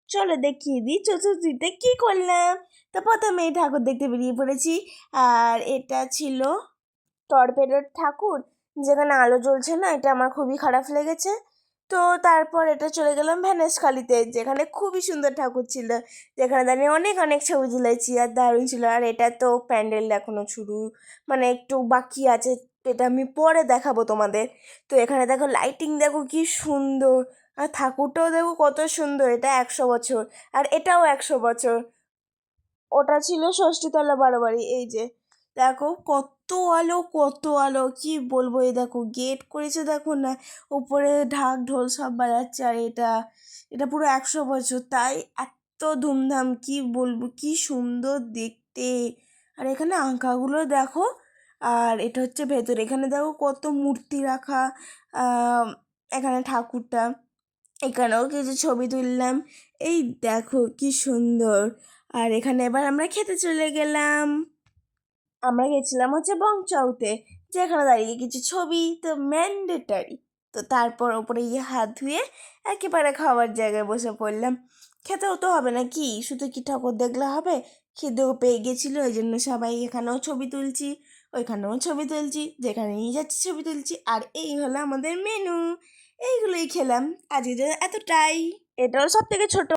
চলো দেখিয়ে দিই চতুর্থীতে কী করলাম। তো প্রথমে এই ঠাকুর দেখতে বেরিয়ে পড়েছি। আর এটা ছিল টর্পেডোর ঠাকুর, যেখানে আলো জ্বলছে না, এটা আমার খুবই খারাপ লেগেছে। তো তারপর এটা চলে গেলাম ভ্যানেশখালিতে, যেখানে খুবই সুন্দর ঠাকুর ছিল, যেখানে দাঁড়িয়ে অনেক অনেক ছবি তুলেছি আর দারুণ ছিল। আর এটা তো প্যান্ডেল এখনো শুরু, মানে একটু বাকি আছে, এটা আমি পরে দেখাবো তোমাদের। তো এখানে দেখো লাইটিং, দেখো কি সুন্দর, আর ঠাকুরটাও দেখো কত সুন্দর। এটা 100 বছর, আর এটাও 100 বছর। ওটা ছিল ষষ্ঠীতলা বারোবারি। এই যে দেখো কত আলো, কত আলো, কি বলবো। এই দেখো গেট করেছে, দেখো না, উপরে ঢাক ঢোল সব বাজাচ্ছে। আর এটা এটা পুরো 100 বছর, তাই এত ধুমধাম, কি বলবো, কি সুন্দর দেখতে। আর এখানে আঁকাগুলো দেখো। আর এটা হচ্ছে ভেতরে, এখানে দেখো কত মূর্তি রাখা। আহ, এখানে ঠাকুরটা, এখানেও কিছু ছবি তুললাম। এই দেখো কি সুন্দর। আর এখানে এবার আমরা খেতে চলে গেলাম। আমরা গেছিলাম হচ্ছে বংচাউতে, যেখানে দাঁড়িয়ে কিছু ছবি তো ম্যান্ডেটারি। তো তারপর ওপরে গিয়ে হাত ধুয়ে একেবারে খাওয়ার জায়গায় বসে পড়লাম। খেতেও তো হবে না কি, শুধু কি ঠাকুর দেখলে হবে, খিদেও পেয়ে গেছিলো, ওই জন্য সবাই এখানেও ছবি তুলছি, ওইখানেও ছবি তুলছি, যেখানে নিয়ে যাচ্ছি ছবি তুলছি। আর এই হলো আমাদের মেনু, এইগুলোই খেলাম আজকে, এতটাই। এটাও সব থেকে ছোট।